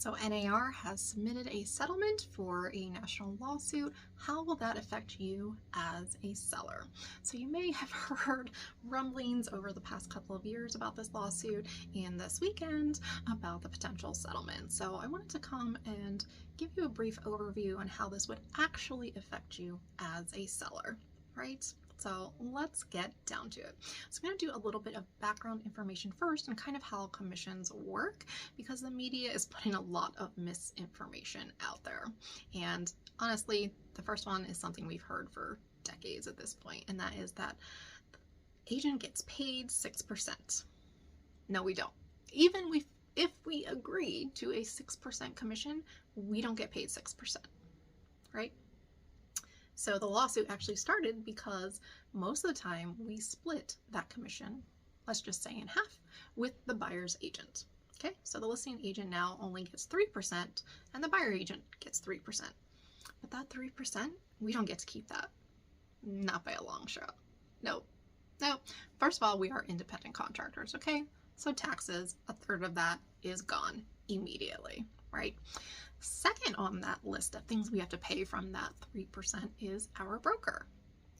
So NAR has submitted a settlement for a national lawsuit. How will that affect you as a seller? So you may have heard rumblings over the past couple of years about this lawsuit and this weekend about the potential settlement. So I wanted to come and give you a brief overview on how this would actually affect you as a seller, right? So let's get down to it. So I'm going to do a little bit of background information first and kind of how commissions work, because the media is putting a lot of misinformation out there. And honestly, the first one is something we've heard for decades at this point, and that is that the agent gets paid 6%. No, we don't. Even if we agree to a 6% commission, we don't get paid 6%, right? So the lawsuit actually started because most of the time we split that commission, let's just say in half, with the buyer's agent. Okay, so the listing agent now only gets 3% and the buyer agent gets 3%. But that 3%, we don't get to keep that. Not by a long shot. No. First of all, we are independent contractors, okay? So taxes, a third of that is gone immediately, right? Second on that list of things we have to pay from that 3% is our broker.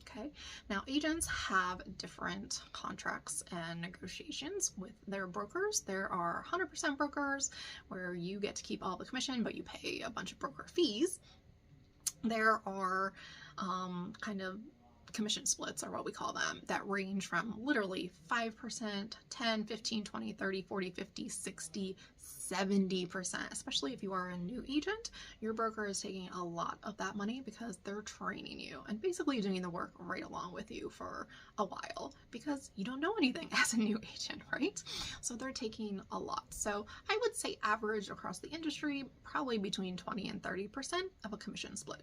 Okay, now agents have different contracts and negotiations with their brokers. There are 100% brokers where you get to keep all the commission, but you pay a bunch of broker fees. There are kind of commission splits, are what we call them, that range from literally 5%, 10, 15, 20, 30, 40, 50, 60, 70%, especially if you are a new agent. Your broker is taking a lot of that money because they're training you and basically doing the work right along with you for a while, because you don't know anything as a new agent, right? So they're taking a lot. So I would say average across the industry, probably between 20 and 30% of a commission split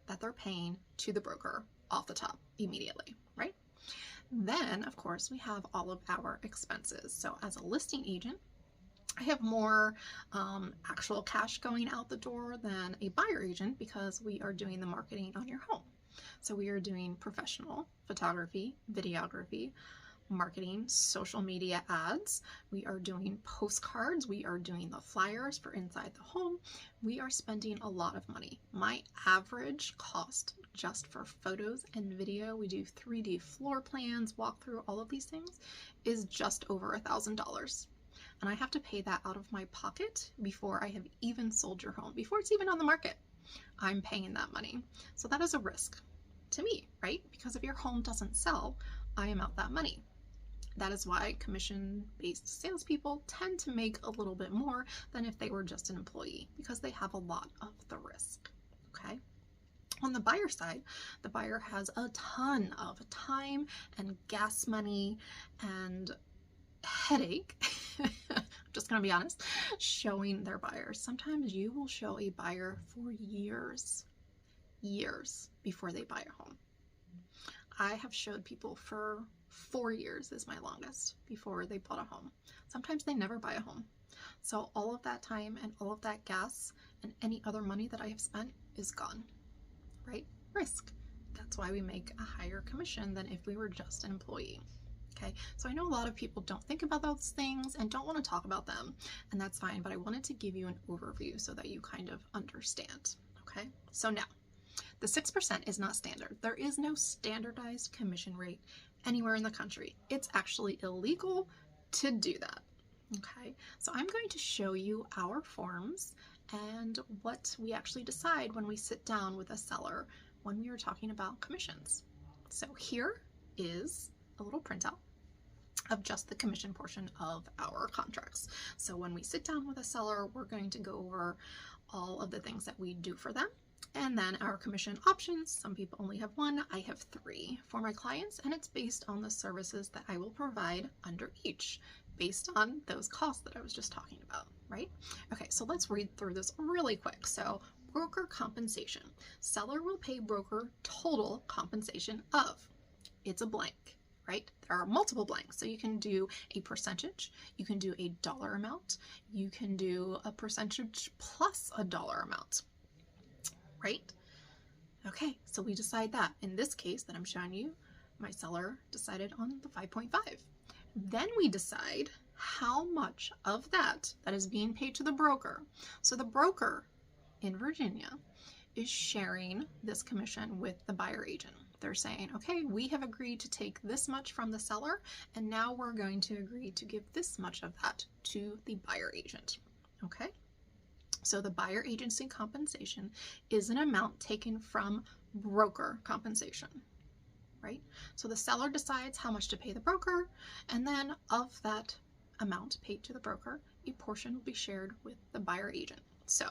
that they're paying to the broker off the top immediately, right? Then, of course, we have all of our expenses. So as a listing agent, I have more actual cash going out the door than a buyer agent because we are doing the marketing on your home. So we are doing professional photography, videography, marketing, social media ads. We are doing postcards. We are doing the flyers for inside the home. We are spending a lot of money. My average cost just for photos and video, we do 3D floor plans, walk through all of these things, is just over $1,000. And I have to pay that out of my pocket before I have even sold your home, before it's even on the market. I'm paying that money. So that is a risk to me, right? Because if your home doesn't sell, I am out that money. That is why commission-based salespeople tend to make a little bit more than if they were just an employee, because they have a lot of the risk, okay? On the buyer side, the buyer has a ton of time and gas money and headache, I'm just gonna be honest, showing their buyers. Sometimes you will show a buyer for years before they buy a home. I have showed people for 4 years is my longest before they bought a home. Sometimes they never buy a home. So all of that time and all of that gas and any other money that I have spent is gone, right? Risk. That's why we make a higher commission than if we were just an employee. Okay, so I know a lot of people don't think about those things and don't want to talk about them, and that's fine, but I wanted to give you an overview so that you kind of understand. Okay, so now the 6% is not standard. There is no standardized commission rate anywhere in the country. It's actually illegal to do that. Okay, so I'm going to show you our forms and what we actually decide when we sit down with a seller when we are talking about commissions. So here is a little printout of just the commission portion of our contracts. So when we sit down with a seller, we're going to go over all of the things that we do for them. And then our commission options, some people only have one, I have 3 for my clients, and it's based on the services that I will provide under each, based on those costs that I was just talking about, right? Okay, so let's read through this really quick. So broker compensation. Seller will pay broker total compensation of, it's a blank, right? There are multiple blanks, so you can do a percentage, you can do a dollar amount, you can do a percentage plus a dollar amount. Right? Okay, so we decide that. In this case that I'm showing you, my seller decided on the 5.5. Then we decide how much of that is being paid to the broker. So the broker in Virginia is sharing this commission with the buyer agent. They're saying, okay, we have agreed to take this much from the seller, and now we're going to agree to give this much of that to the buyer agent. Okay? So the buyer agency compensation is an amount taken from broker compensation, right? So the seller decides how much to pay the broker, and then of that amount paid to the broker, a portion will be shared with the buyer agent. So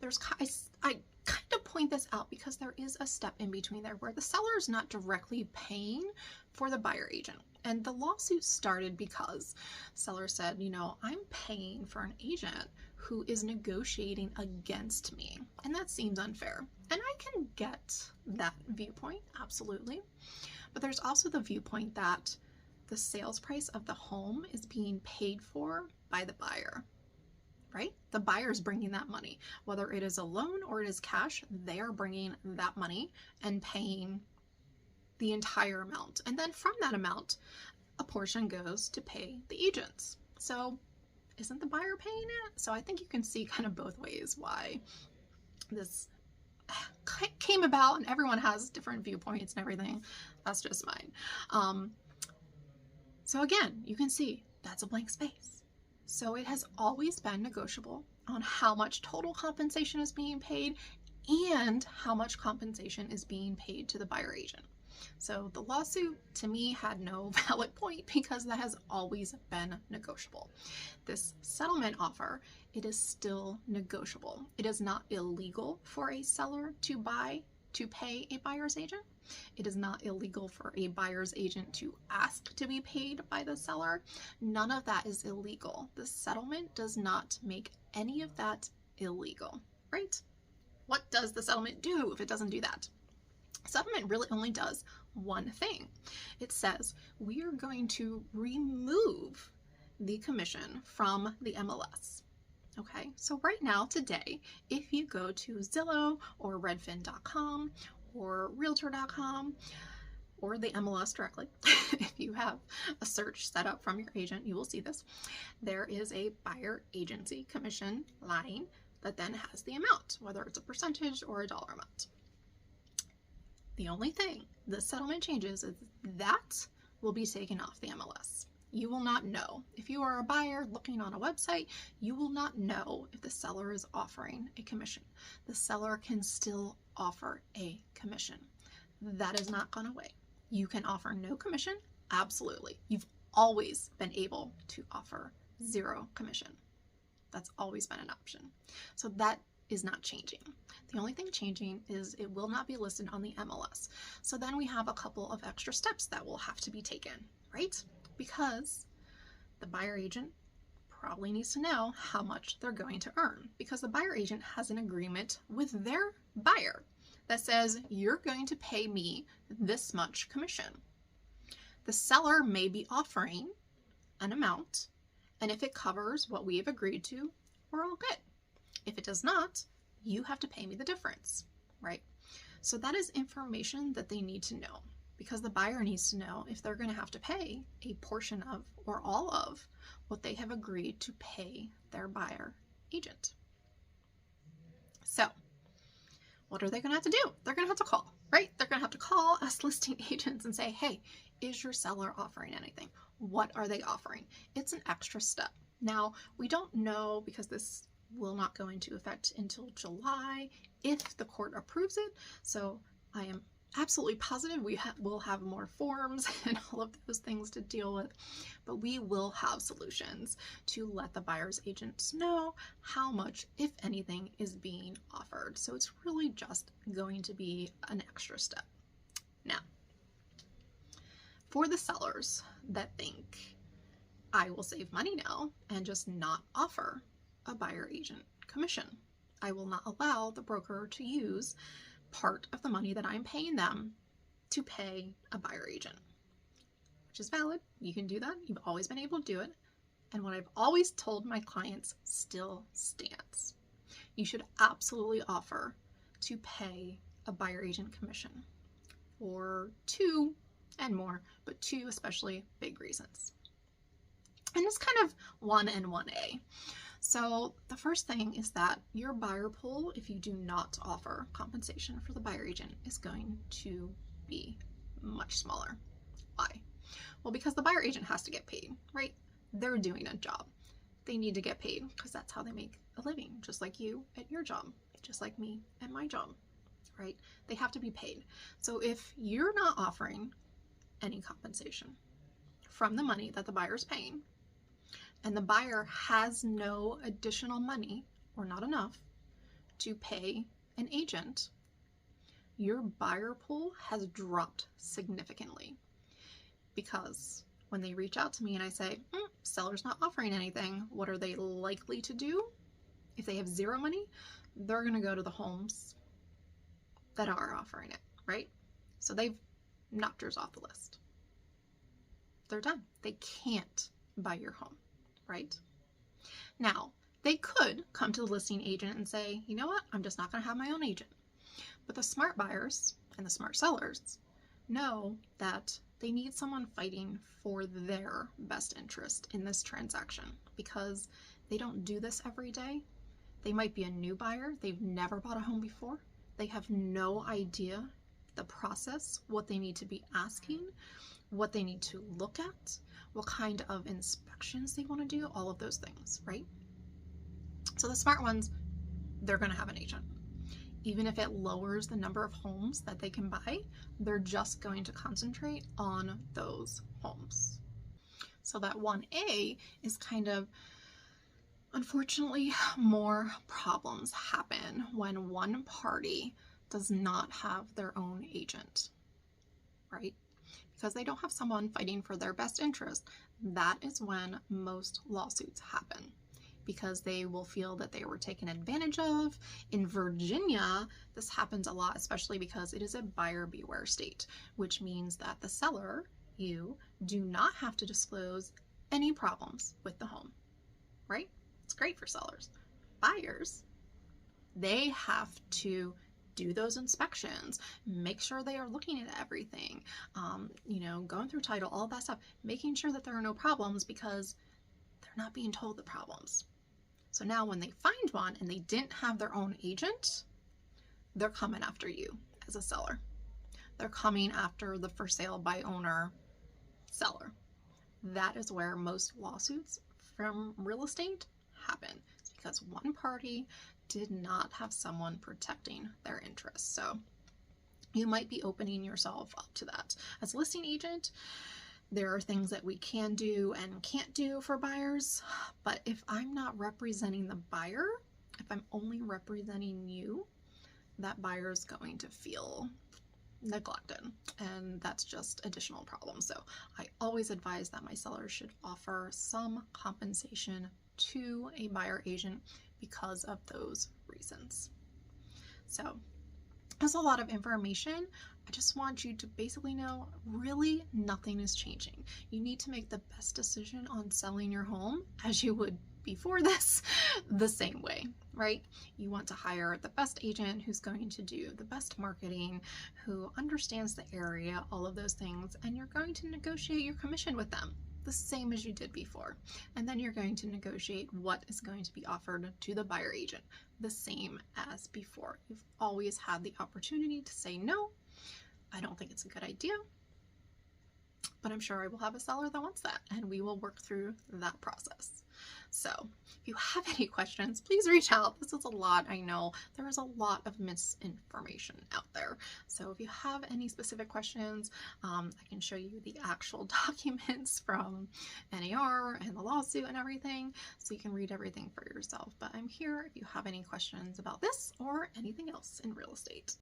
I kind of point this out because there is a step in between there where the seller is not directly paying for the buyer agent. And the lawsuit started because the seller said, you know, I'm paying for an agent who is negotiating against me, and that seems unfair. And I can get that viewpoint, absolutely. But there's also the viewpoint that the sales price of the home is being paid for by the buyer, right? The buyer is bringing that money. Whether it is a loan or it is cash, they are bringing that money and paying the entire amount. And then from that amount, a portion goes to pay the agents. So isn't the buyer paying it? So I think you can see kind of both ways why this came about, and everyone has different viewpoints and everything. That's just mine. So again, you can see that's a blank space. So it has always been negotiable on how much total compensation is being paid and how much compensation is being paid to the buyer agent. So the lawsuit to me had no valid point because that has always been negotiable. This settlement offer, it is still negotiable. It is not illegal for a seller to pay a buyer's agent. It is not illegal for a buyer's agent to ask to be paid by the seller. None of that is illegal. The settlement does not make any of that illegal, right? What does the settlement do if it doesn't do that? Settlement really only does one thing. It says we are going to remove the commission from the MLS. Okay, so right now, today, if you go to Zillow or Redfin.com or Realtor.com or the MLS directly, if you have a search set up from your agent, you will see this. There is a buyer agency commission line that then has the amount, whether it's a percentage or a dollar amount. The only thing the settlement changes is that will be taken off the MLS. You will not know. If you are a buyer looking on a website, you will not know if the seller is offering a commission. The seller can still offer a commission. That has not gone away. You can offer no commission, absolutely. You've always been able to offer zero commission. That's always been an option. So that is not changing. The only thing changing is it will not be listed on the MLS. So then we have a couple of extra steps that will have to be taken, right? Because the buyer agent probably needs to know how much they're going to earn, because the buyer agent has an agreement with their buyer that says you're going to pay me this much commission. The seller may be offering an amount, and if it covers what we have agreed to, we're all good. If it does not, you have to pay me the difference, right? So that is information that they need to know, because the buyer needs to know if they're going to have to pay a portion of or all of what they have agreed to pay their buyer agent. So what are they going to have to do? They're going to have to call, right? They're going to have to call us listing agents and say, hey, is your seller offering anything? What are they offering? It's an extra step. Now, we don't know, because this will not go into effect until July if the court approves it. So I am absolutely positive we will have more forms and all of those things to deal with, but we will have solutions to let the buyer's agents know how much, if anything, is being offered. So it's really just going to be an extra step. Now, for the sellers that think I will save money now and just not offer a buyer agent commission, I will not allow the broker to use part of the money that I'm paying them to pay a buyer agent, which is valid. You can do that. You've always been able to do it. And what I've always told my clients still stands. You should absolutely offer to pay a buyer agent commission for two and more, but two especially big reasons. And it's kind of 1 and 1A. So the first thing is that your buyer pool, if you do not offer compensation for the buyer agent, is going to be much smaller. Why? Well, because the buyer agent has to get paid, right? They're doing a job. They need to get paid because that's how they make a living, just like you at your job, just like me at my job, right? They have to be paid. So if you're not offering any compensation from the money that the buyer's paying, and the buyer has no additional money or not enough to pay an agent, your buyer pool has dropped significantly. Because when they reach out to me and I say, seller's not offering anything, what are they likely to do? If they have zero money, they're going to go to the homes that are offering it, right? So they've knocked yours off the list. They're done. They can't buy your home, right? Now, they could come to the listing agent and say, you know what, I'm just not going to have my own agent. But the smart buyers and the smart sellers know that they need someone fighting for their best interest in this transaction because they don't do this every day. They might be a new buyer. They've never bought a home before. They have no idea the process, what they need to be asking, what they need to look at, what kind of inspections they want to do, all of those things, right? So the smart ones, they're going to have an agent. Even if it lowers the number of homes that they can buy, they're just going to concentrate on those homes. So that 1A is kind of, unfortunately, more problems happen when one party does not have their own agent, right? Because they don't have someone fighting for their best interest. That is when most lawsuits happen, because they will feel that they were taken advantage of. In Virginia, this happens a lot, especially because it is a buyer beware state, which means that the seller, you, do not have to disclose any problems with the home, right? It's great for sellers. Buyers, they have to do those inspections, make sure they are looking at everything, going through title, all that stuff, making sure that there are no problems because they're not being told the problems. So now when they find one and they didn't have their own agent, they're coming after you as a seller. They're coming after the for sale by owner seller. That is where most lawsuits from real estate happen. It's because one party did not have someone protecting their interests. So you might be opening yourself up to that. As a listing agent, there are things that we can do and can't do for buyers, but if I'm not representing the buyer, if I'm only representing you, that buyer is going to feel neglected, and that's just additional problems. So I always advise that my sellers should offer some compensation to a buyer agent because of those reasons. So that's a lot of information. I just want you to basically know really nothing is changing. You need to make the best decision on selling your home as you would before this, the same way, right? You want to hire the best agent who's going to do the best marketing, who understands the area, all of those things, and you're going to negotiate your commission with them the same as you did before. And then you're going to negotiate what is going to be offered to the buyer agent the same as before. You've always had the opportunity to say no. I don't think it's a good idea, but I'm sure I will have a seller that wants that, and we will work through that process. So if you have any questions, please reach out. This is a lot. I know there is a lot of misinformation out there. So if you have any specific questions, I can show you the actual documents from NAR and the lawsuit and everything, so you can read everything for yourself. But I'm here if you have any questions about this or anything else in real estate.